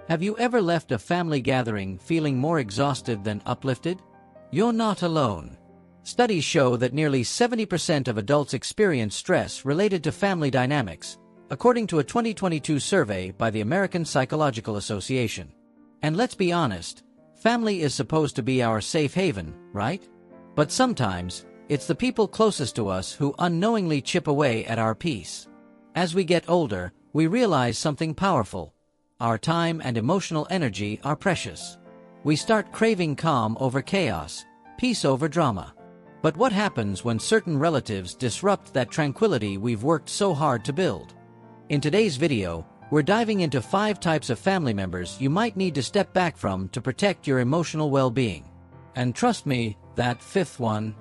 Have you ever left a family gathering feeling more exhausted than uplifted? You're not alone. Studies show that nearly 70% of adults experience stress related to family dynamics, according to a 2022 survey by the American Psychological Association. And let's be honest, family is supposed to be our safe haven, right? But sometimes, it's the people closest to us who unknowingly chip away at our peace. As we get older, we realize something powerful. Our time and emotional energy are precious. We start craving calm over chaos, peace over drama. But what happens when certain relatives disrupt that tranquility we've worked so hard to build? In today's video, we're diving into 5 types of family members you might need to step back from to protect your emotional well-being. And trust me, that 5th one,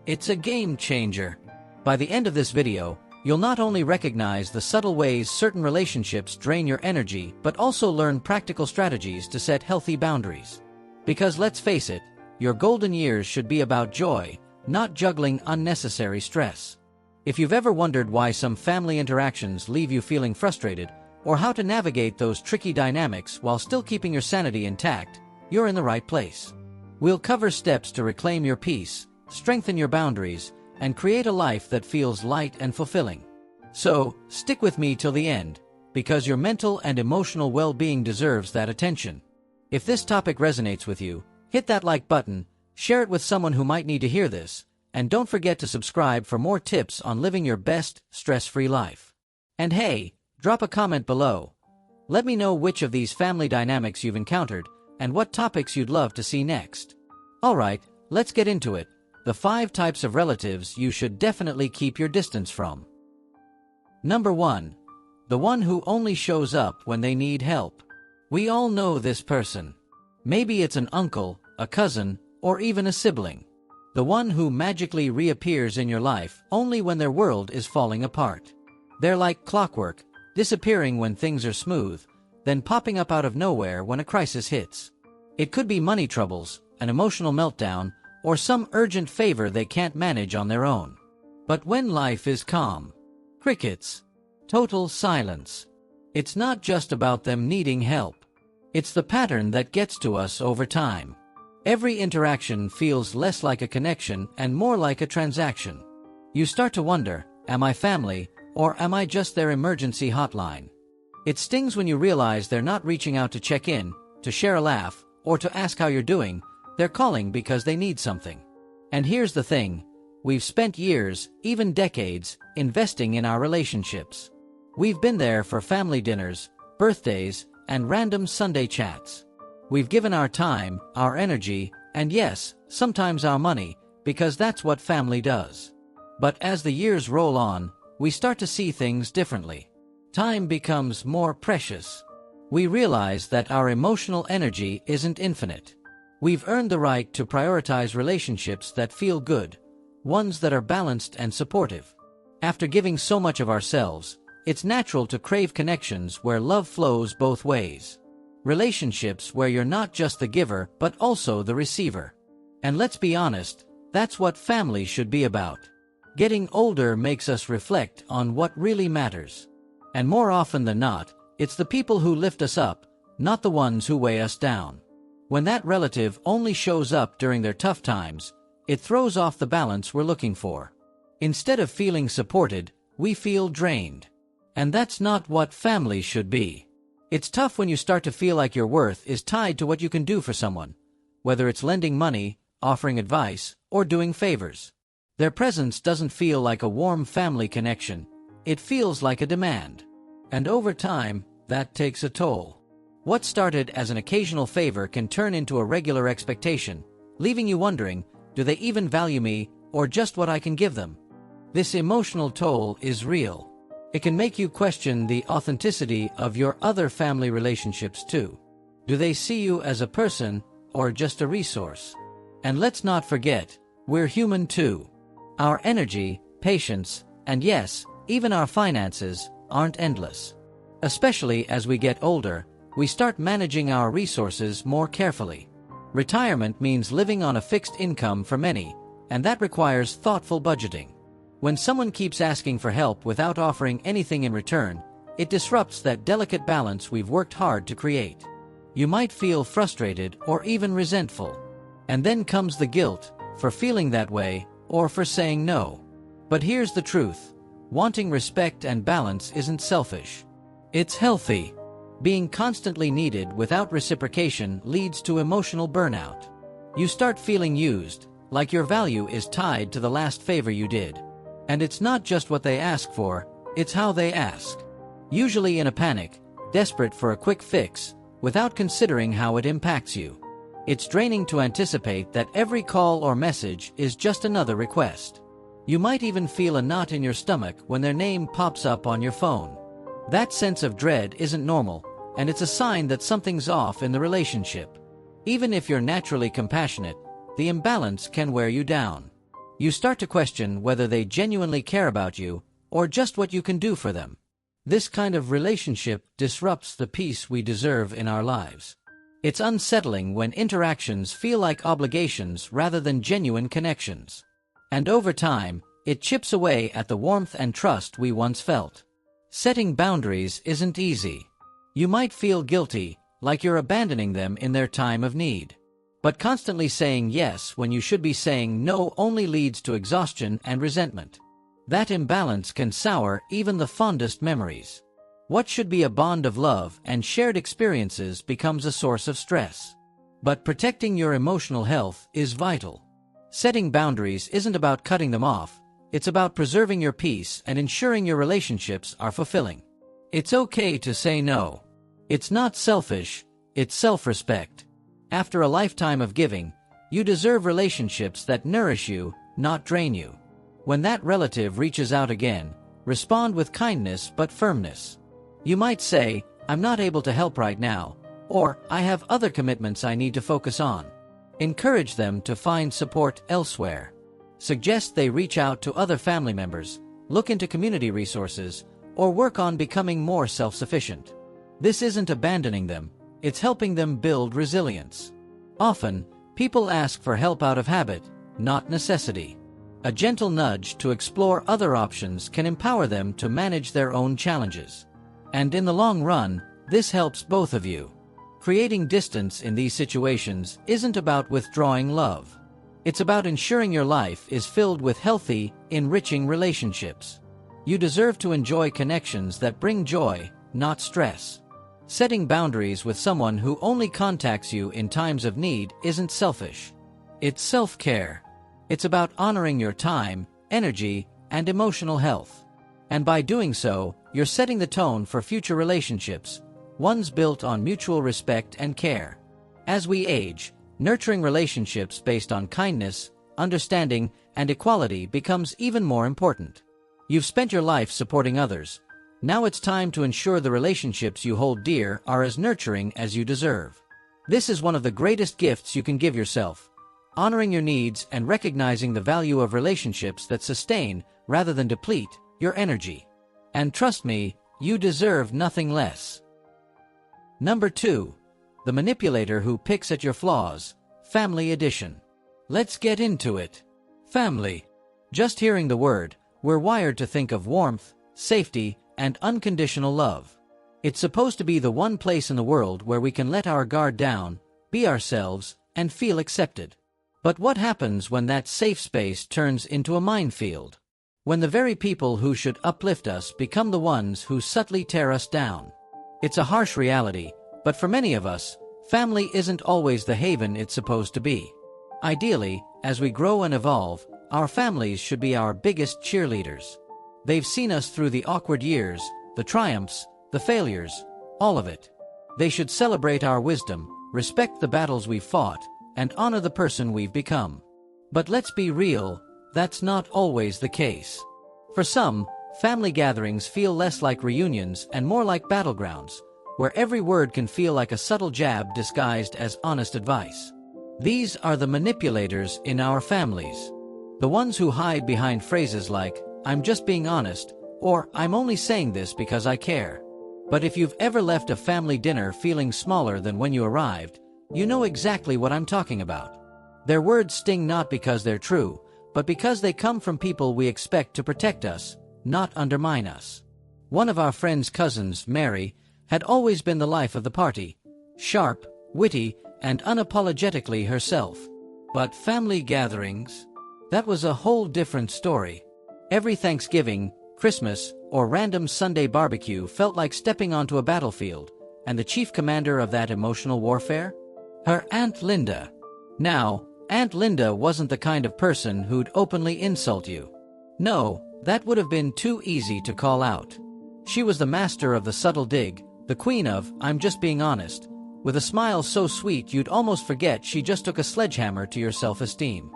it's a game changer. By the end of this video, you'll not only recognize the subtle ways certain relationships drain your energy, but also learn practical strategies to set healthy boundaries. Because let's face it, your golden years should be about joy, not juggling unnecessary stress. If you've ever wondered why some family interactions leave you feeling frustrated, or how to navigate those tricky dynamics while still keeping your sanity intact, you're in the right place. We'll cover steps to reclaim your peace, strengthen your boundaries, and create a life that feels light and fulfilling. So, stick with me till the end, because your mental and emotional well-being deserves that attention. If this topic resonates with you, hit that like button, share it with someone who might need to hear this, and don't forget to subscribe for more tips on living your best, stress-free life. And hey, drop a comment below. Let me know which of these family dynamics you've encountered, and what topics you'd love to see next. Alright, let's get into it. The 5 types of relatives you should definitely keep your distance from. Number 1. The one who only shows up when they need help. We all know this person. Maybe it's an uncle, a cousin, or even a sibling. The one who magically reappears in your life only when their world is falling apart. They're like clockwork, disappearing when things are smooth, then popping up out of nowhere when a crisis hits. It could be money troubles, an emotional meltdown, or some urgent favor they can't manage on their own. But when life is calm, crickets, total silence. It's not just about them needing help. It's the pattern that gets to us over time. Every interaction feels less like a connection and more like a transaction. You start to wonder, am I family, or am I just their emergency hotline? It stings when you realize they're not reaching out to check in, to share a laugh, or to ask how you're doing. They're calling because they need something. And here's the thing, we've spent years, even decades, investing in our relationships. We've been there for family dinners, birthdays, and random Sunday chats. We've given our time, our energy, and yes, sometimes our money, because that's what family does. But as the years roll on, we start to see things differently. Time becomes more precious. We realize that our emotional energy isn't infinite. We've earned the right to prioritize relationships that feel good, ones that are balanced and supportive. After giving so much of ourselves, it's natural to crave connections where love flows both ways. Relationships where you're not just the giver but also the receiver. And let's be honest, that's what family should be about. Getting older makes us reflect on what really matters. And more often than not, it's the people who lift us up, not the ones who weigh us down. When that relative only shows up during their tough times, it throws off the balance we're looking for. Instead of feeling supported, we feel drained. And that's not what family should be. It's tough when you start to feel like your worth is tied to what you can do for someone, whether it's lending money, offering advice, or doing favors. Their presence doesn't feel like a warm family connection, it feels like a demand. And over time, that takes a toll. What started as an occasional favor can turn into a regular expectation, leaving you wondering, do they even value me, or just what I can give them? This emotional toll is real. It can make you question the authenticity of your other family relationships too. Do they see you as a person, or just a resource? And let's not forget, we're human too. Our energy, patience, and yes, even our finances, aren't endless. Especially as we get older, we start managing our resources more carefully. Retirement means living on a fixed income for many, and that requires thoughtful budgeting. When someone keeps asking for help without offering anything in return, it disrupts that delicate balance we've worked hard to create. You might feel frustrated or even resentful. And then comes the guilt for feeling that way or for saying no. But here's the truth. Wanting respect and balance isn't selfish. It's healthy. Being constantly needed without reciprocation leads to emotional burnout. You start feeling used, like your value is tied to the last favor you did. And it's not just what they ask for, it's how they ask. Usually in a panic, desperate for a quick fix, without considering how it impacts you. It's draining to anticipate that every call or message is just another request. You might even feel a knot in your stomach when their name pops up on your phone. That sense of dread isn't normal, and it's a sign that something's off in the relationship. Even if you're naturally compassionate, the imbalance can wear you down. You start to question whether they genuinely care about you, or just what you can do for them. This kind of relationship disrupts the peace we deserve in our lives. It's unsettling when interactions feel like obligations rather than genuine connections. And over time, it chips away at the warmth and trust we once felt. Setting boundaries isn't easy. You might feel guilty, like you're abandoning them in their time of need. But constantly saying yes when you should be saying no only leads to exhaustion and resentment. That imbalance can sour even the fondest memories. What should be a bond of love and shared experiences becomes a source of stress. But protecting your emotional health is vital. Setting boundaries isn't about cutting them off, it's about preserving your peace and ensuring your relationships are fulfilling. It's okay to say no. It's not selfish, it's self-respect. After a lifetime of giving, you deserve relationships that nourish you, not drain you. When that relative reaches out again, respond with kindness but firmness. You might say, "I'm not able to help right now," or "I have other commitments I need to focus on." Encourage them to find support elsewhere. Suggest they reach out to other family members, look into community resources, or work on becoming more self-sufficient. This isn't abandoning them, it's helping them build resilience. Often, people ask for help out of habit, not necessity. A gentle nudge to explore other options can empower them to manage their own challenges. And in the long run, this helps both of you. Creating distance in these situations isn't about withdrawing love. It's about ensuring your life is filled with healthy, enriching relationships. You deserve to enjoy connections that bring joy, not stress. Setting boundaries with someone who only contacts you in times of need isn't selfish. It's self-care. It's about honoring your time, energy, and emotional health. And by doing so, you're setting the tone for future relationships, ones built on mutual respect and care. As we age, nurturing relationships based on kindness, understanding, and equality becomes even more important. You've spent your life supporting others. Now it's time to ensure the relationships you hold dear are as nurturing as you deserve. This is one of the greatest gifts you can give yourself. Honoring your needs and recognizing the value of relationships that sustain, rather than deplete, your energy. And trust me, you deserve nothing less. Number 2. The manipulator who picks at your flaws, Family Edition. Let's get into it. Family. Just hearing the word, we're wired to think of warmth, safety, and unconditional love. It's supposed to be the one place in the world where we can let our guard down, be ourselves, and feel accepted. But what happens when that safe space turns into a minefield? When the very people who should uplift us become the ones who subtly tear us down? It's a harsh reality, but for many of us, family isn't always the haven it's supposed to be. Ideally, as we grow and evolve, our families should be our biggest cheerleaders. They've seen us through the awkward years, the triumphs, the failures, all of it. They should celebrate our wisdom, respect the battles we've fought, and honor the person we've become. But let's be real, that's not always the case. For some, family gatherings feel less like reunions and more like battlegrounds, where every word can feel like a subtle jab disguised as honest advice. These are the manipulators in our families. The ones who hide behind phrases like, "I'm just being honest," or "I'm only saying this because I care." But if you've ever left a family dinner feeling smaller than when you arrived, you know exactly what I'm talking about. Their words sting not because they're true, but because they come from people we expect to protect us, not undermine us. One of our friend's cousins, Mary, had always been the life of the party. Sharp, witty, and unapologetically herself. But family gatherings? That was a whole different story. Every Thanksgiving, Christmas, or random Sunday barbecue felt like stepping onto a battlefield, and the chief commander of that emotional warfare? Her Aunt Linda. Now, Aunt Linda wasn't the kind of person who'd openly insult you. No, that would have been too easy to call out. She was the master of the subtle dig, the queen of, "I'm just being honest," with a smile so sweet you'd almost forget she just took a sledgehammer to your self-esteem.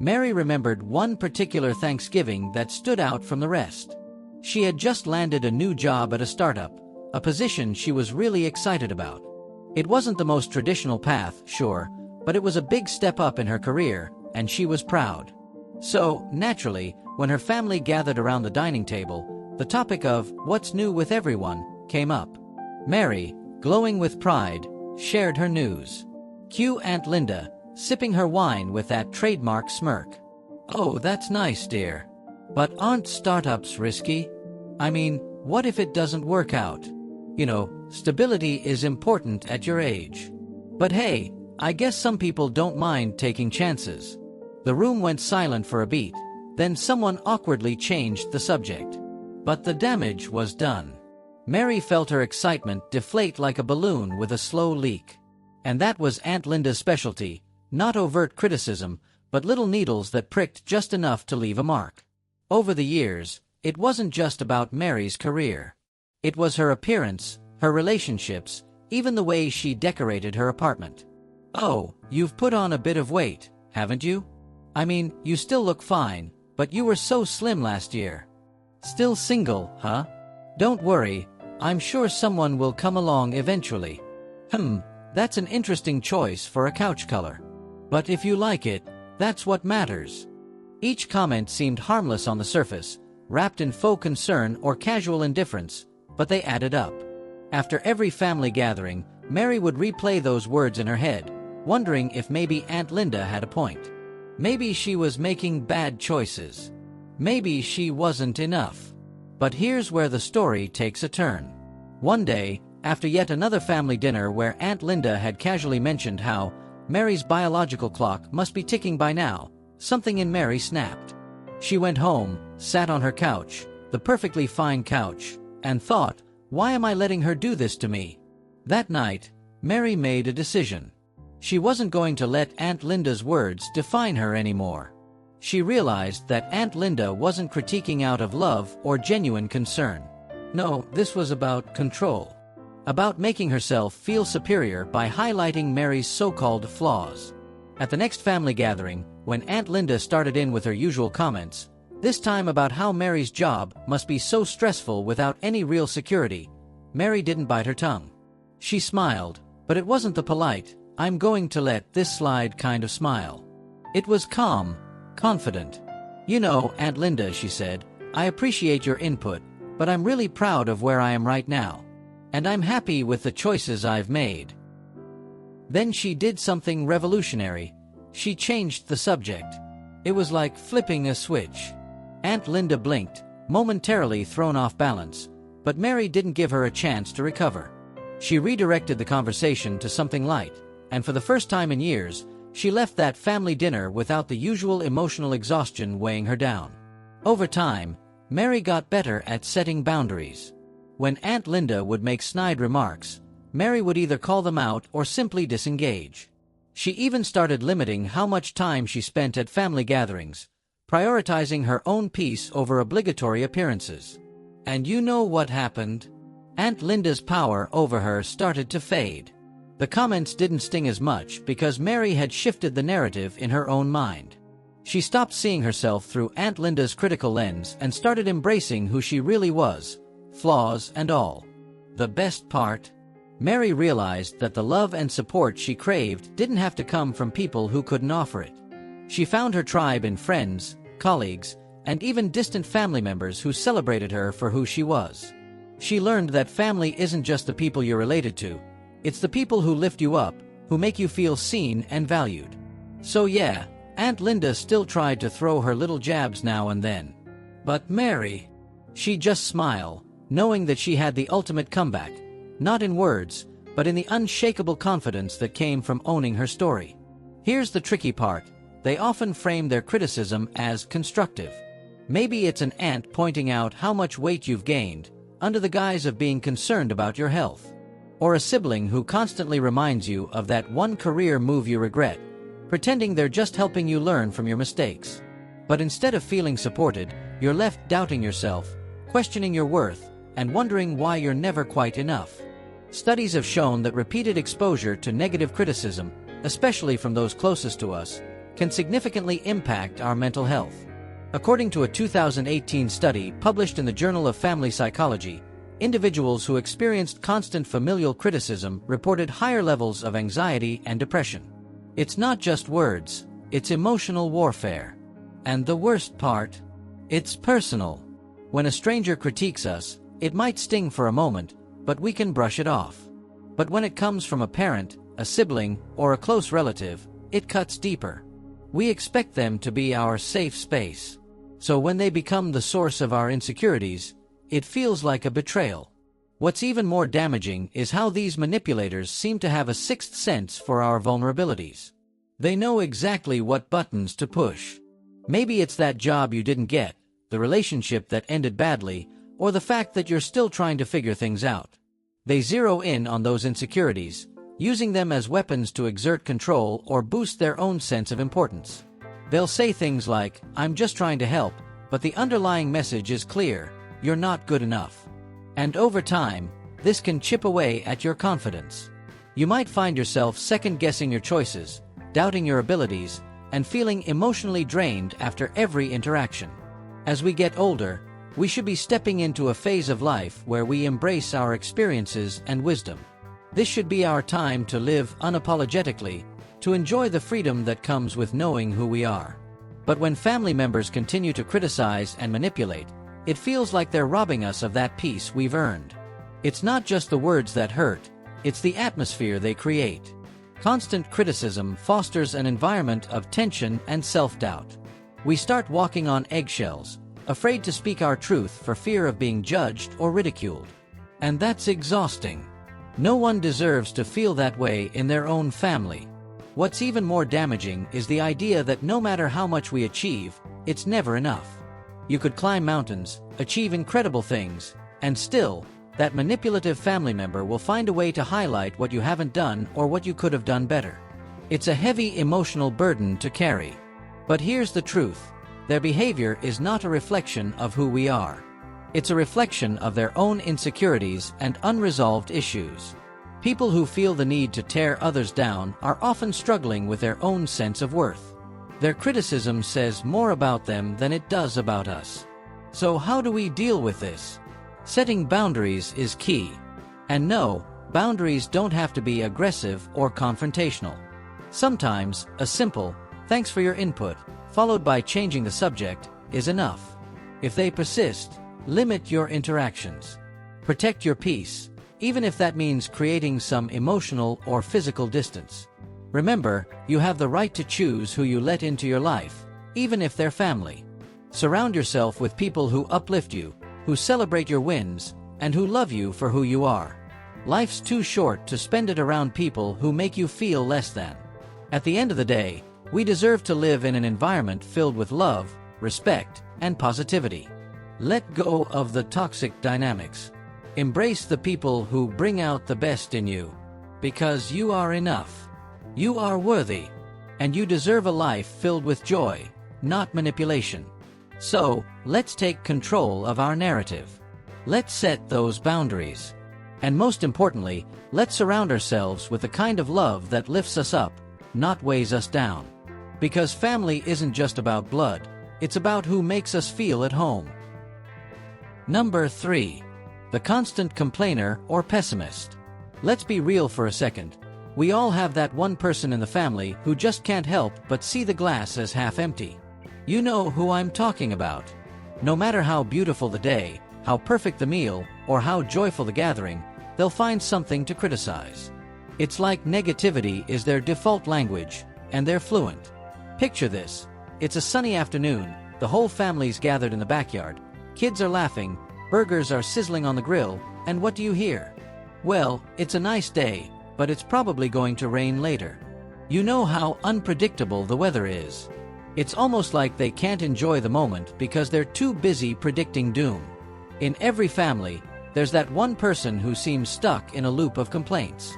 Mary remembered one particular Thanksgiving that stood out from the rest. She had just landed a new job at a startup, a position she was really excited about. It wasn't the most traditional path, sure, but it was a big step up in her career, and she was proud. So, naturally, when her family gathered around the dining table, the topic of "what's new with everyone" came up. Mary, glowing with pride, shared her news. Cue Aunt Linda, sipping her wine with that trademark smirk. "Oh, that's nice, dear. But aren't startups risky? I mean, what if it doesn't work out? You know, stability is important at your age. But hey, I guess some people don't mind taking chances." The room went silent for a beat, then someone awkwardly changed the subject. But the damage was done. Mary felt her excitement deflate like a balloon with a slow leak. And that was Aunt Linda's specialty, not overt criticism, but little needles that pricked just enough to leave a mark. Over the years, it wasn't just about Mary's career. It was her appearance, her relationships, even the way she decorated her apartment. "Oh, you've put on a bit of weight, haven't you? I mean, you still look fine, but you were so slim last year. Still single, huh? Don't worry, I'm sure someone will come along eventually. That's an interesting choice for a couch color. But if you like it, that's what matters." Each comment seemed harmless on the surface, wrapped in faux concern or casual indifference, but they added up. After every family gathering, Mary would replay those words in her head, wondering if maybe Aunt Linda had a point. Maybe she was making bad choices. Maybe she wasn't enough. But here's where the story takes a turn. One day, after yet another family dinner where Aunt Linda had casually mentioned how Mary's biological clock must be ticking by now, something in Mary snapped. She went home, sat on her couch, the perfectly fine couch, and thought, "Why am I letting her do this to me?" That night, Mary made a decision. She wasn't going to let Aunt Linda's words define her anymore. She realized that Aunt Linda wasn't critiquing out of love or genuine concern. No, this was about control. About making herself feel superior by highlighting Mary's so-called flaws. At the next family gathering, when Aunt Linda started in with her usual comments, this time about how Mary's job must be so stressful without any real security, Mary didn't bite her tongue. She smiled, but it wasn't the polite, "I'm going to let this slide" kind of smile. It was calm, confident. "You know, Aunt Linda," she said, "I appreciate your input, but I'm really proud of where I am right now. And I'm happy with the choices I've made." Then she did something revolutionary. She changed the subject. It was like flipping a switch. Aunt Linda blinked, momentarily thrown off balance, but Mary didn't give her a chance to recover. She redirected the conversation to something light, and for the first time in years, she left that family dinner without the usual emotional exhaustion weighing her down. Over time, Mary got better at setting boundaries. When Aunt Linda would make snide remarks, Mary would either call them out or simply disengage. She even started limiting how much time she spent at family gatherings, prioritizing her own peace over obligatory appearances. And you know what happened? Aunt Linda's power over her started to fade. The comments didn't sting as much because Mary had shifted the narrative in her own mind. She stopped seeing herself through Aunt Linda's critical lens and started embracing who she really was, flaws and all. The best part? Mary realized that the love and support she craved didn't have to come from people who couldn't offer it. She found her tribe in friends, colleagues, and even distant family members who celebrated her for who she was. She learned that family isn't just the people you're related to, it's the people who lift you up, who make you feel seen and valued. So yeah, Aunt Linda still tried to throw her little jabs now and then. But Mary, she'd just smile, knowing that she had the ultimate comeback, not in words, but in the unshakable confidence that came from owning her story. Here's the tricky part. They often frame their criticism as constructive. Maybe it's an aunt pointing out how much weight you've gained, under the guise of being concerned about your health. Or a sibling who constantly reminds you of that one career move you regret, pretending they're just helping you learn from your mistakes. But instead of feeling supported, you're left doubting yourself, questioning your worth, and wondering why you're never quite enough. Studies have shown that repeated exposure to negative criticism, especially from those closest to us, can significantly impact our mental health. According to a 2018 study published in the Journal of Family Psychology, individuals who experienced constant familial criticism reported higher levels of anxiety and depression. It's not just words, it's emotional warfare. And the worst part? It's personal. When a stranger critiques us, it might sting for a moment, but we can brush it off. But when it comes from a parent, a sibling, or a close relative, it cuts deeper. We expect them to be our safe space. So when they become the source of our insecurities, it feels like a betrayal. What's even more damaging is how these manipulators seem to have a sixth sense for our vulnerabilities. They know exactly what buttons to push. Maybe it's that job you didn't get, the relationship that ended badly, or the fact that you're still trying to figure things out. They zero in on those insecurities, using them as weapons to exert control or boost their own sense of importance. They'll say things like, "I'm just trying to help," but the underlying message is clear: you're not good enough. And over time, this can chip away at your confidence. You might find yourself second-guessing your choices, doubting your abilities, and feeling emotionally drained after every interaction. As we get older, we should be stepping into a phase of life where we embrace our experiences and wisdom. This should be our time to live unapologetically, to enjoy the freedom that comes with knowing who we are. But when family members continue to criticize and manipulate, it feels like they're robbing us of that peace we've earned. It's not just the words that hurt, it's the atmosphere they create. Constant criticism fosters an environment of tension and self-doubt. We start walking on eggshells, afraid to speak our truth for fear of being judged or ridiculed. And that's exhausting. No one deserves to feel that way in their own family. What's even more damaging is the idea that no matter how much we achieve, it's never enough. You could climb mountains, achieve incredible things, and still, that manipulative family member will find a way to highlight what you haven't done or what you could have done better. It's a heavy emotional burden to carry. But here's the truth: their behavior is not a reflection of who we are. It's a reflection of their own insecurities and unresolved issues. People who feel the need to tear others down are often struggling with their own sense of worth. Their criticism says more about them than it does about us. So how do we deal with this? Setting boundaries is key. And no, boundaries don't have to be aggressive or confrontational. Sometimes, a simple, "Thanks for your input," followed by changing the subject, is enough. If they persist, limit your interactions. Protect your peace, even if that means creating some emotional or physical distance. Remember, you have the right to choose who you let into your life, even if they're family. Surround yourself with people who uplift you, who celebrate your wins, and who love you for who you are. Life's too short to spend it around people who make you feel less than. At the end of the day, we deserve to live in an environment filled with love, respect, and positivity. Let go of the toxic dynamics. Embrace the people who bring out the best in you. Because you are enough. You are worthy. And you deserve a life filled with joy, not manipulation. So, let's take control of our narrative. Let's set those boundaries. And most importantly, let's surround ourselves with the kind of love that lifts us up, not weighs us down. Because family isn't just about blood, it's about who makes us feel at home. Number 3. The constant complainer or pessimist. Let's be real for a second. We all have that one person in the family who just can't help but see the glass as half empty. You know who I'm talking about. No matter how beautiful the day, how perfect the meal, or how joyful the gathering, they'll find something to criticize. It's like negativity is their default language, and they're fluent. Picture this. It's a sunny afternoon, the whole family's gathered in the backyard, kids are laughing, burgers are sizzling on the grill, and what do you hear? Well, it's a nice day, but it's probably going to rain later. You know how unpredictable the weather is. It's almost like they can't enjoy the moment because they're too busy predicting doom. In every family, there's that one person who seems stuck in a loop of complaints.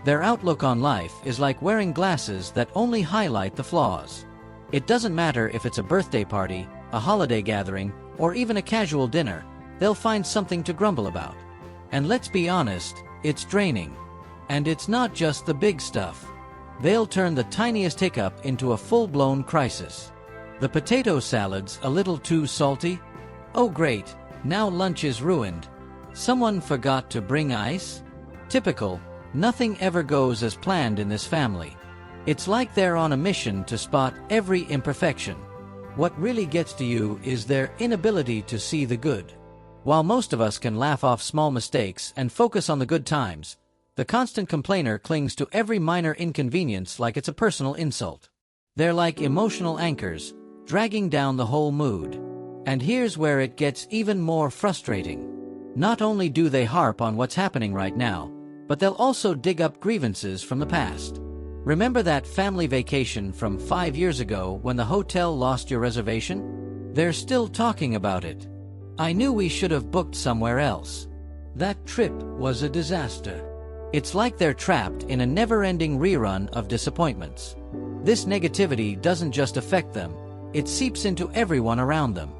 Their outlook on life is like wearing glasses that only highlight the flaws. It doesn't matter if it's a birthday party, a holiday gathering, or even a casual dinner, they'll find something to grumble about. And let's be honest, it's draining. And it's not just the big stuff. They'll turn the tiniest hiccup into a full-blown crisis. The potato salad's a little too salty? Oh great, now lunch is ruined. Someone forgot to bring ice? Typical, nothing ever goes as planned in this family. It's like they're on a mission to spot every imperfection. What really gets to you is their inability to see the good. While most of us can laugh off small mistakes and focus on the good times, the constant complainer clings to every minor inconvenience like it's a personal insult. They're like emotional anchors, dragging down the whole mood. And here's where it gets even more frustrating. Not only do they harp on what's happening right now, but they'll also dig up grievances from the past. Remember that family vacation from 5 years ago when the hotel lost your reservation? They're still talking about it. I knew we should have booked somewhere else. That trip was a disaster. It's like they're trapped in a never-ending rerun of disappointments. This negativity doesn't just affect them, it seeps into everyone around them.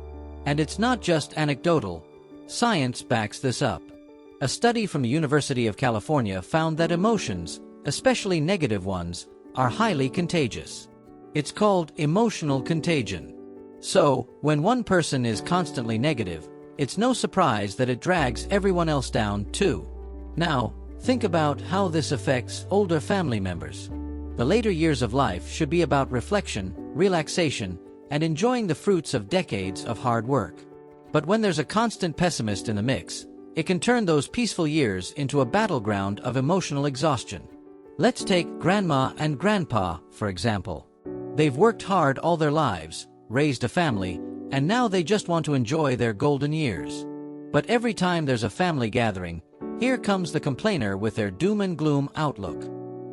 And it's not just anecdotal. Science backs this up. A study from the University of California found that emotions, especially negative ones, are highly contagious. It's called emotional contagion. So, when one person is constantly negative, it's no surprise that it drags everyone else down too. Now, think about how this affects older family members. The later years of life should be about reflection, relaxation, and enjoying the fruits of decades of hard work. But when there's a constant pessimist in the mix, it can turn those peaceful years into a battleground of emotional exhaustion. Let's take Grandma and Grandpa, for example. They've worked hard all their lives, raised a family, and now they just want to enjoy their golden years. But every time there's a family gathering, here comes the complainer with their doom and gloom outlook.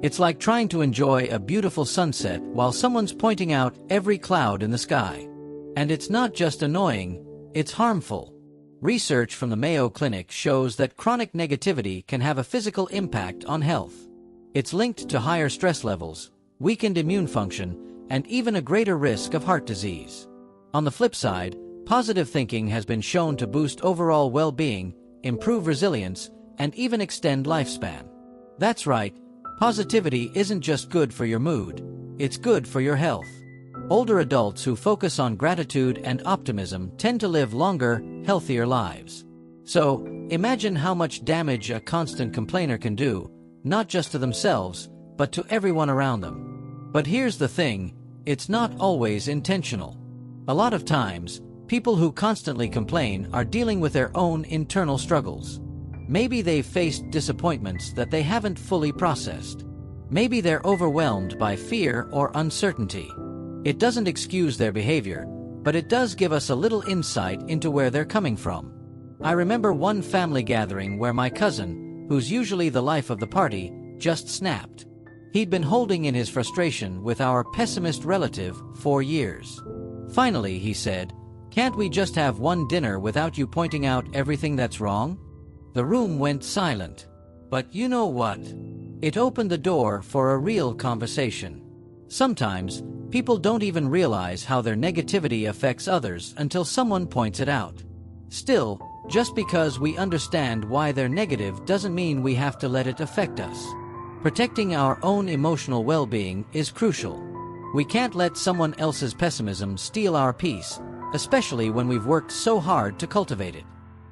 It's like trying to enjoy a beautiful sunset while someone's pointing out every cloud in the sky. And it's not just annoying, it's harmful. Research from the Mayo Clinic shows that chronic negativity can have a physical impact on health. It's linked to higher stress levels, weakened immune function, and even a greater risk of heart disease. On the flip side, positive thinking has been shown to boost overall well-being, improve resilience, and even extend lifespan. That's right, positivity isn't just good for your mood, it's good for your health. Older adults who focus on gratitude and optimism tend to live longer, healthier lives. So, imagine how much damage a constant complainer can do, not just to themselves, but to everyone around them. But here's the thing, it's not always intentional. A lot of times, people who constantly complain are dealing with their own internal struggles. Maybe they've faced disappointments that they haven't fully processed. Maybe they're overwhelmed by fear or uncertainty. It doesn't excuse their behavior, but it does give us a little insight into where they're coming from. I remember one family gathering where my cousin, who's usually the life of the party, just snapped. He'd been holding in his frustration with our pessimist relative for years. Finally, he said, "Can't we just have one dinner without you pointing out everything that's wrong?" The room went silent. But you know what? It opened the door for a real conversation. Sometimes, people don't even realize how their negativity affects others until someone points it out. Still, just because we understand why they're negative doesn't mean we have to let it affect us. Protecting our own emotional well-being is crucial. We can't let someone else's pessimism steal our peace, especially when we've worked so hard to cultivate it.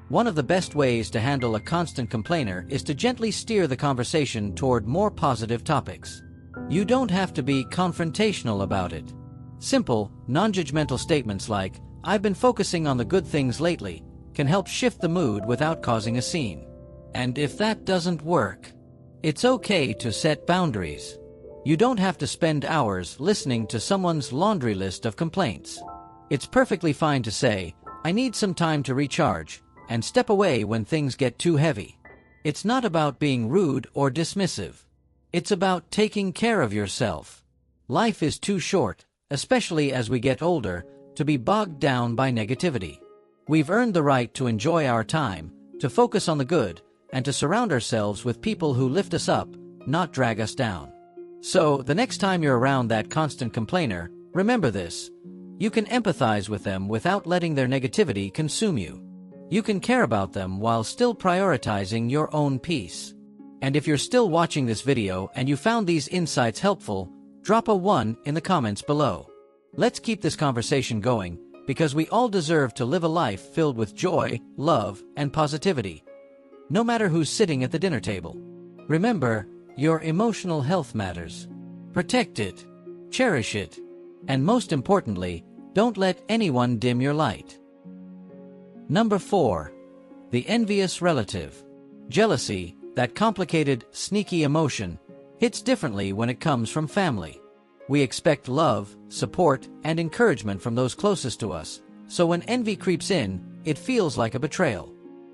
One of the best ways to handle a constant complainer is to gently steer the conversation toward more positive topics. You don't have to be confrontational about it. Simple, non-judgmental statements like, "I've been focusing on the good things lately," can help shift the mood without causing a scene. And if that doesn't work, it's okay to set boundaries. You don't have to spend hours listening to someone's laundry list of complaints. It's perfectly fine to say, "I need some time to recharge," and step away when things get too heavy. It's not about being rude or dismissive. It's about taking care of yourself. Life is too short, especially as we get older, to be bogged down by negativity. We've earned the right to enjoy our time, to focus on the good, and to surround ourselves with people who lift us up, not drag us down. So, the next time you're around that constant complainer, remember this. You can empathize with them without letting their negativity consume you. You can care about them while still prioritizing your own peace. And if you're still watching this video and you found these insights helpful, drop a 1 in the comments below. Let's keep this conversation going, because we all deserve to live a life filled with joy, love, and positivity. No matter who's sitting at the dinner table. Remember, your emotional health matters. Protect it, cherish it, and most importantly, don't let anyone dim your light. Number 4. The envious relative. Jealousy, that complicated, sneaky emotion, hits differently when it comes from family. We expect love, support, and encouragement from those closest to us, so when envy creeps in, it feels like a betrayal.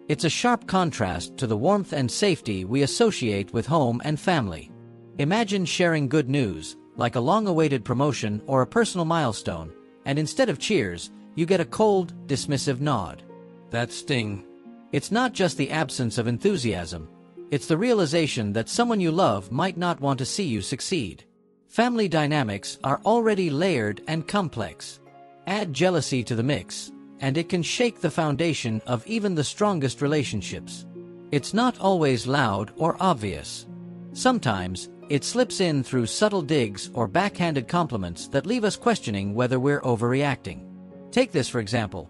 It's a sharp contrast to the warmth and safety we associate with home and family. Imagine sharing good news, like a long-awaited promotion or a personal milestone, and instead of cheers, you get a cold, dismissive nod. That sting. It's not just the absence of enthusiasm. It's the realization that someone you love might not want to see you succeed. Family dynamics are already layered and complex. Add jealousy to the mix, and it can shake the foundation of even the strongest relationships. It's not always loud or obvious. Sometimes, it slips in through subtle digs or backhanded compliments that leave us questioning whether we're overreacting. Take this for example.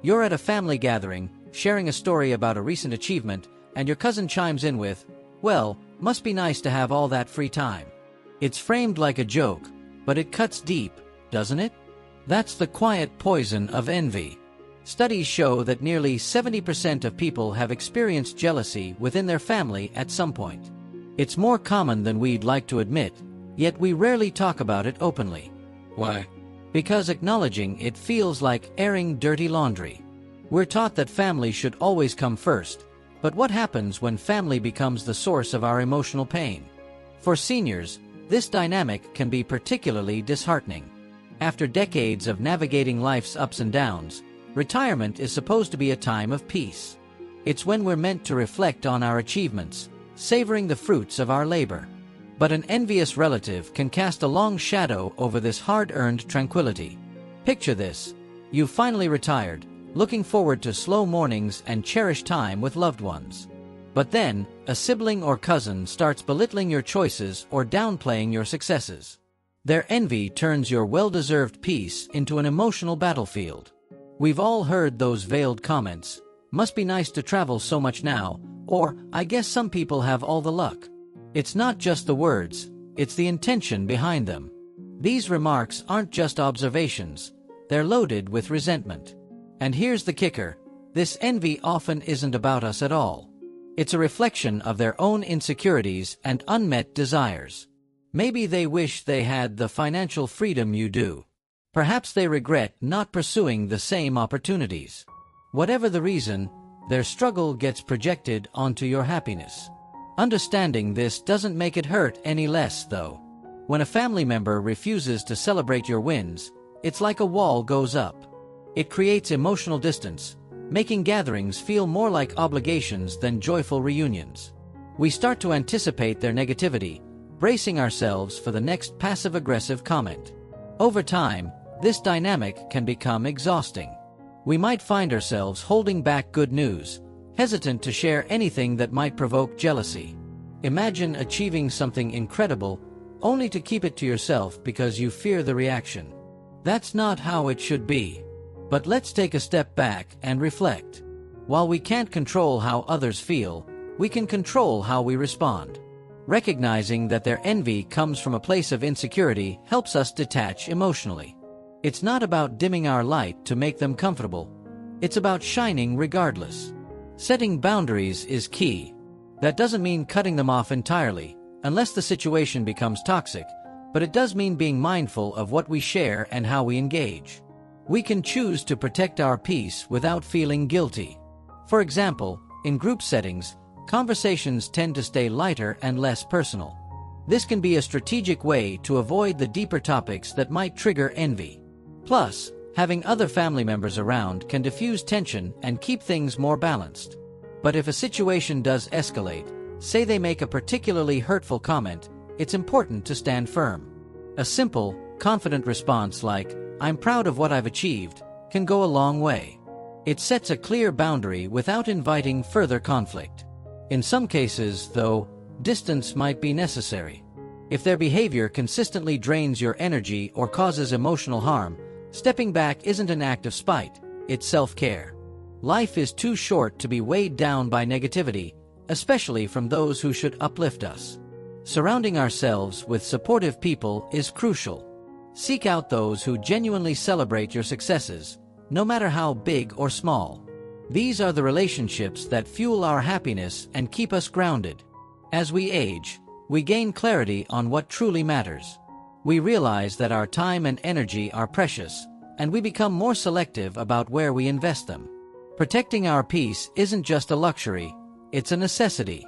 You're at a family gathering, sharing a story about a recent achievement, and your cousin chimes in with, "Well, must be nice to have all that free time." It's framed like a joke, but it cuts deep, doesn't it? That's the quiet poison of envy. Studies show that nearly 70% of people have experienced jealousy within their family at some point. It's more common than we'd like to admit, yet we rarely talk about it openly. Why? Because acknowledging it feels like airing dirty laundry. We're taught that family should always come first, but what happens when family becomes the source of our emotional pain? For seniors, this dynamic can be particularly disheartening. After decades of navigating life's ups and downs, retirement is supposed to be a time of peace. It's when we're meant to reflect on our achievements, savoring the fruits of our labor. But an envious relative can cast a long shadow over this hard-earned tranquility. Picture this. You've finally retired, looking forward to slow mornings and cherished time with loved ones. But then, a sibling or cousin starts belittling your choices or downplaying your successes. Their envy turns your well-deserved peace into an emotional battlefield. We've all heard those veiled comments, "Must be nice to travel so much now," or "I guess some people have all the luck." It's not just the words, it's the intention behind them. These remarks aren't just observations, they're loaded with resentment. And here's the kicker, this envy often isn't about us at all. It's a reflection of their own insecurities and unmet desires. Maybe they wish they had the financial freedom you do. Perhaps they regret not pursuing the same opportunities. Whatever the reason, their struggle gets projected onto your happiness. Understanding this doesn't make it hurt any less, though. When a family member refuses to celebrate your wins, it's like a wall goes up. It creates emotional distance, making gatherings feel more like obligations than joyful reunions. We start to anticipate their negativity, bracing ourselves for the next passive-aggressive comment. Over time, this dynamic can become exhausting. We might find ourselves holding back good news, hesitant to share anything that might provoke jealousy. Imagine achieving something incredible, only to keep it to yourself because you fear the reaction. That's not how it should be. But let's take a step back and reflect. While we can't control how others feel, we can control how we respond. Recognizing that their envy comes from a place of insecurity helps us detach emotionally. It's not about dimming our light to make them comfortable. It's about shining regardless. Setting boundaries is key. That doesn't mean cutting them off entirely, unless the situation becomes toxic, but it does mean being mindful of what we share and how we engage. We can choose to protect our peace without feeling guilty. For example, in group settings, conversations tend to stay lighter and less personal. This can be a strategic way to avoid the deeper topics that might trigger envy. Plus, having other family members around can diffuse tension and keep things more balanced. But if a situation does escalate, say they make a particularly hurtful comment, it's important to stand firm. A simple, confident response like, "I'm proud of what I've achieved," can go a long way. It sets a clear boundary without inviting further conflict. In some cases, though, distance might be necessary. If their behavior consistently drains your energy or causes emotional harm, stepping back isn't an act of spite, it's self-care. Life is too short to be weighed down by negativity, especially from those who should uplift us. Surrounding ourselves with supportive people is crucial. Seek out those who genuinely celebrate your successes, no matter how big or small. These are the relationships that fuel our happiness and keep us grounded. As we age, we gain clarity on what truly matters. We realize that our time and energy are precious, and we become more selective about where we invest them. Protecting our peace isn't just a luxury, it's a necessity.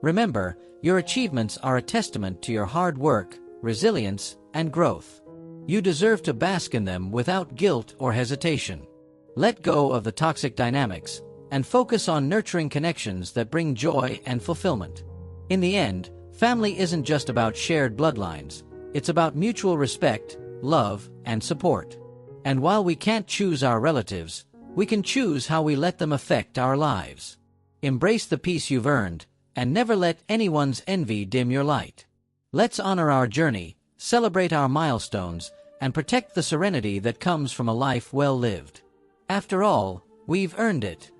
Remember, your achievements are a testament to your hard work, resilience, and growth. You deserve to bask in them without guilt or hesitation. Let go of the toxic dynamics and focus on nurturing connections that bring joy and fulfillment. In the end, family isn't just about shared bloodlines, it's about mutual respect, love, and support. And while we can't choose our relatives, we can choose how we let them affect our lives. Embrace the peace you've earned, and never let anyone's envy dim your light. Let's honor our journey, celebrate our milestones, and protect the serenity that comes from a life well lived. After all, we've earned it.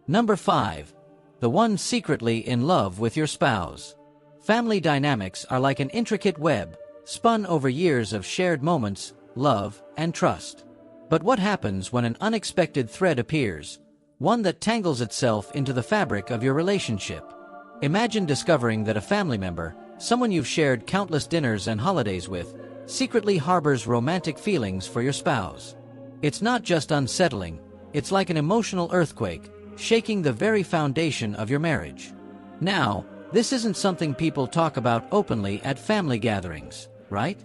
Number 5. The one secretly in love with your spouse. Family dynamics are like an intricate web, spun over years of shared moments, love, and trust. But what happens when an unexpected thread appears, one that tangles itself into the fabric of your relationship? Imagine discovering that a family member, someone you've shared countless dinners and holidays with, secretly harbors romantic feelings for your spouse. It's not just unsettling, it's like an emotional earthquake, shaking the very foundation of your marriage. Now, this isn't something people talk about openly at family gatherings, right?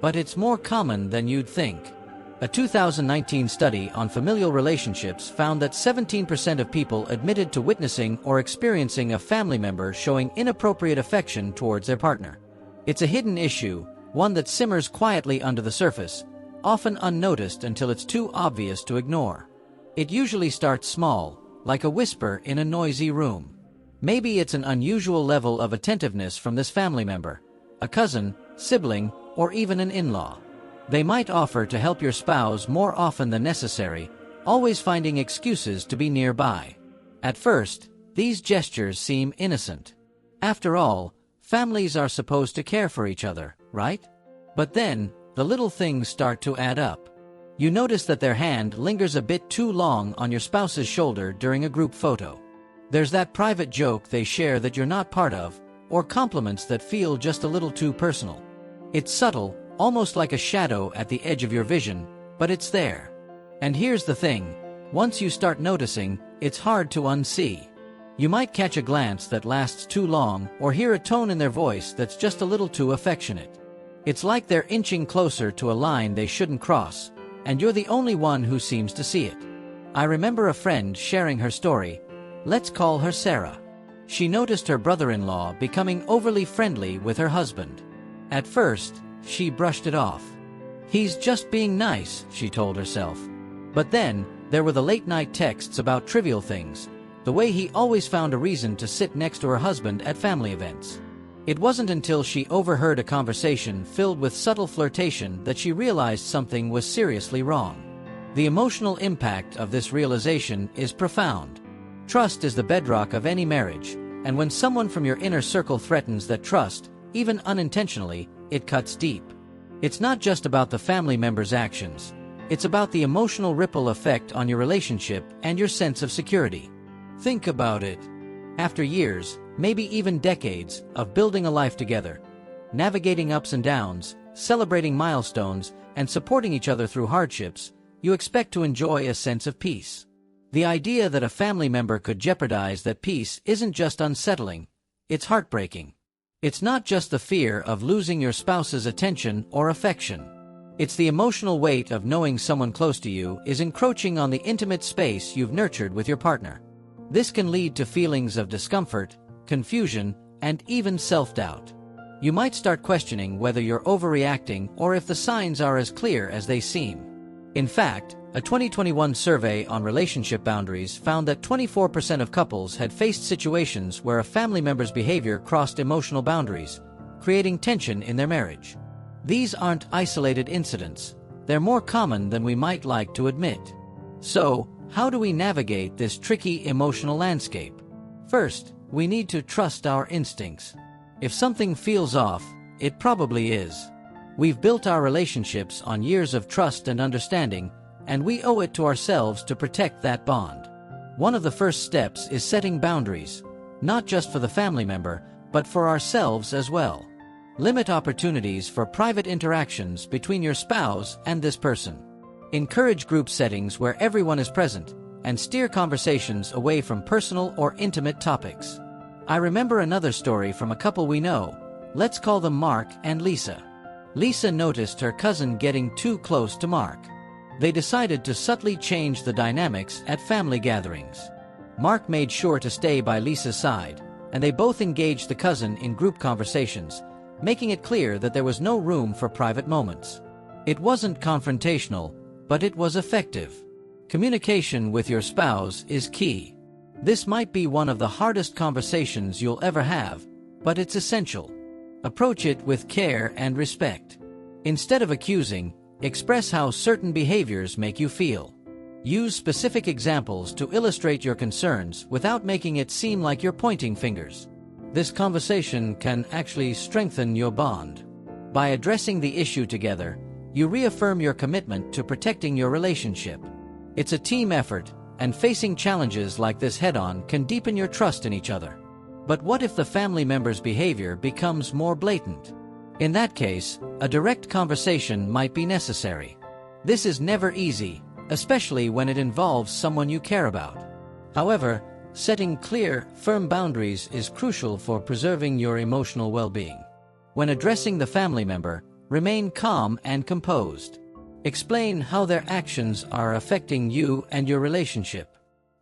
But it's more common than you'd think. A 2019 study on familial relationships found that 17% of people admitted to witnessing or experiencing a family member showing inappropriate affection towards their partner. It's a hidden issue, one that simmers quietly under the surface, often unnoticed until it's too obvious to ignore. It usually starts small, like a whisper in a noisy room. Maybe it's an unusual level of attentiveness from this family member, a cousin, sibling, or even an in-law. They might offer to help your spouse more often than necessary, always finding excuses to be nearby. At first, these gestures seem innocent. After all, families are supposed to care for each other, right? But then, the little things start to add up. You notice that their hand lingers a bit too long on your spouse's shoulder during a group photo. There's that private joke they share that you're not part of, or compliments that feel just a little too personal. It's subtle, almost like a shadow at the edge of your vision, but it's there. And here's the thing, once you start noticing, it's hard to unsee. You might catch a glance that lasts too long or hear a tone in their voice that's just a little too affectionate. It's like they're inching closer to a line they shouldn't cross, and you're the only one who seems to see it. I remember a friend sharing her story. Let's call her Sarah. She noticed her brother-in-law becoming overly friendly with her husband. At first, she brushed it off. "He's just being nice," she told herself. But then, there were the late-night texts about trivial things, the way he always found a reason to sit next to her husband at family events. It wasn't until she overheard a conversation filled with subtle flirtation that she realized something was seriously wrong. The emotional impact of this realization is profound. Trust is the bedrock of any marriage, and when someone from your inner circle threatens that trust, even unintentionally, it cuts deep. It's not just about the family member's actions. It's about the emotional ripple effect on your relationship and your sense of security. Think about it. After years, maybe even decades, of building a life together, navigating ups and downs, celebrating milestones, and supporting each other through hardships, you expect to enjoy a sense of peace. The idea that a family member could jeopardize that peace isn't just unsettling, it's heartbreaking. It's not just the fear of losing your spouse's attention or affection. It's the emotional weight of knowing someone close to you is encroaching on the intimate space you've nurtured with your partner. This can lead to feelings of discomfort, confusion, and even self-doubt. You might start questioning whether you're overreacting or if the signs are as clear as they seem. In fact, a 2021 survey on relationship boundaries found that 24% of couples had faced situations where a family member's behavior crossed emotional boundaries, creating tension in their marriage. These aren't isolated incidents. They're more common than we might like to admit. So, how do we navigate this tricky emotional landscape? First, we need to trust our instincts. If something feels off, it probably is. We've built our relationships on years of trust and understanding, and we owe it to ourselves to protect that bond. One of the first steps is setting boundaries, not just for the family member, but for ourselves as well. Limit opportunities for private interactions between your spouse and this person. Encourage group settings where everyone is present, and steer conversations away from personal or intimate topics. I remember another story from a couple we know. Let's call them Mark and Lisa. Lisa noticed her cousin getting too close to Mark. They decided to subtly change the dynamics at family gatherings. Mark made sure to stay by Lisa's side, and they both engaged the cousin in group conversations, making it clear that there was no room for private moments. It wasn't confrontational, but it was effective. Communication with your spouse is key. This might be one of the hardest conversations you'll ever have, but it's essential. Approach it with care and respect. Instead of accusing, express how certain behaviors make you feel. Use specific examples to illustrate your concerns without making it seem like you're pointing fingers. This conversation can actually strengthen your bond. By addressing the issue together, you reaffirm your commitment to protecting your relationship. It's a team effort, and facing challenges like this head-on can deepen your trust in each other. But what if the family member's behavior becomes more blatant? In that case, a direct conversation might be necessary. This is never easy, especially when it involves someone you care about. However, setting clear, firm boundaries is crucial for preserving your emotional well-being. When addressing the family member, remain calm and composed. Explain how their actions are affecting you and your relationship.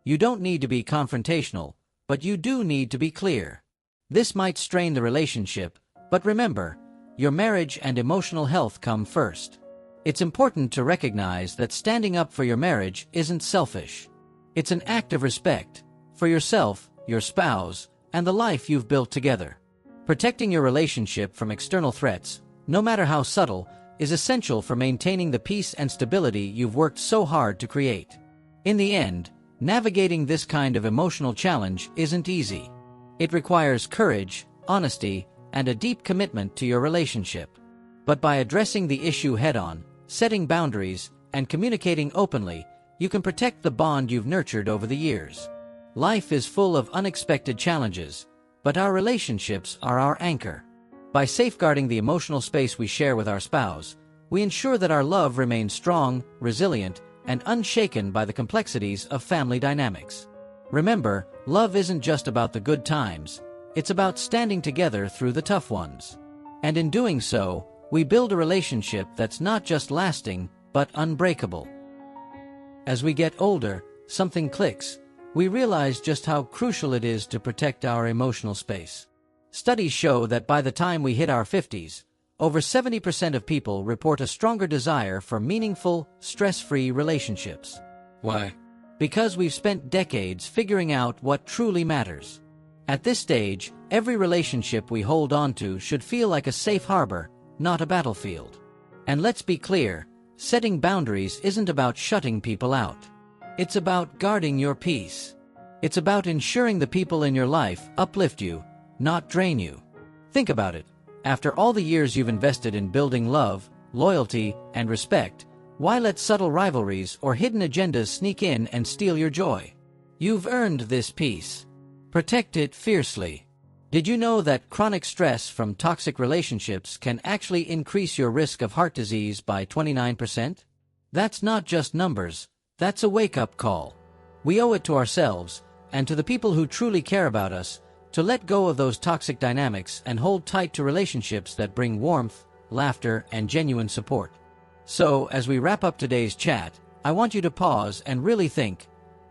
You don't need to be confrontational, but you do need to be clear. This might strain the relationship, but remember, your marriage and emotional health come first. It's important to recognize that standing up for your marriage isn't selfish. It's an act of respect for yourself, your spouse, and the life you've built together. Protecting your relationship from external threats, no matter how subtle, is essential for maintaining the peace and stability you've worked so hard to create. In the end, navigating this kind of emotional challenge isn't easy. It requires courage, honesty, and a deep commitment to your relationship. But by addressing the issue head-on, setting boundaries, and communicating openly, you can protect the bond you've nurtured over the years. Life is full of unexpected challenges, but our relationships are our anchor. By safeguarding the emotional space we share with our spouse, we ensure that our love remains strong, resilient, and unshaken by the complexities of family dynamics. Remember, love isn't just about the good times, it's about standing together through the tough ones. And in doing so, we build a relationship that's not just lasting, but unbreakable. As we get older, something clicks. We realize just how crucial it is to protect our emotional space. Studies show that by the time we hit our 50s, over 70% of people report a stronger desire for meaningful, stress-free relationships. Why? Because we've spent decades figuring out what truly matters. At this stage, every relationship we hold on to should feel like a safe harbor, not a battlefield. And let's be clear, setting boundaries isn't about shutting people out. It's about guarding your peace. It's about ensuring the people in your life uplift you, not drain you. Think about it. After all the years you've invested in building love, loyalty, and respect, why let subtle rivalries or hidden agendas sneak in and steal your joy? You've earned this peace. Protect it fiercely. Did you know that chronic stress from toxic relationships can actually increase your risk of heart disease by 29%? That's not just numbers, that's a wake-up call. We owe it to ourselves, and to the people who truly care about us, to let go of those toxic dynamics and hold tight to relationships that bring warmth, laughter, and genuine support. So, as we wrap up today's chat, I want you to pause and really think,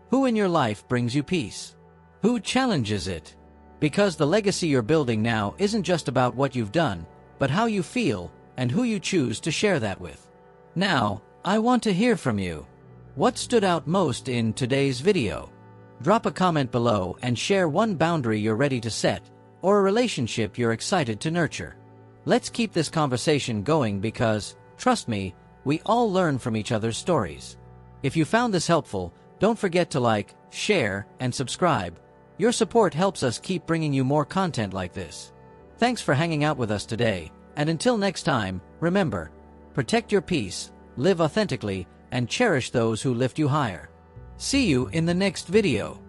who in your life brings you peace? Who challenges it? Because the legacy you're building now isn't just about what you've done, but how you feel and who you choose to share that with. Now, I want to hear from you. What stood out most in today's video? Drop a comment below and share one boundary you're ready to set, or a relationship you're excited to nurture. Let's keep this conversation going because, trust me, we all learn from each other's stories. If you found this helpful, don't forget to like, share, and subscribe. Your support helps us keep bringing you more content like this. Thanks for hanging out with us today, and until next time, remember, protect your peace, live authentically, and cherish those who lift you higher. See you in the next video.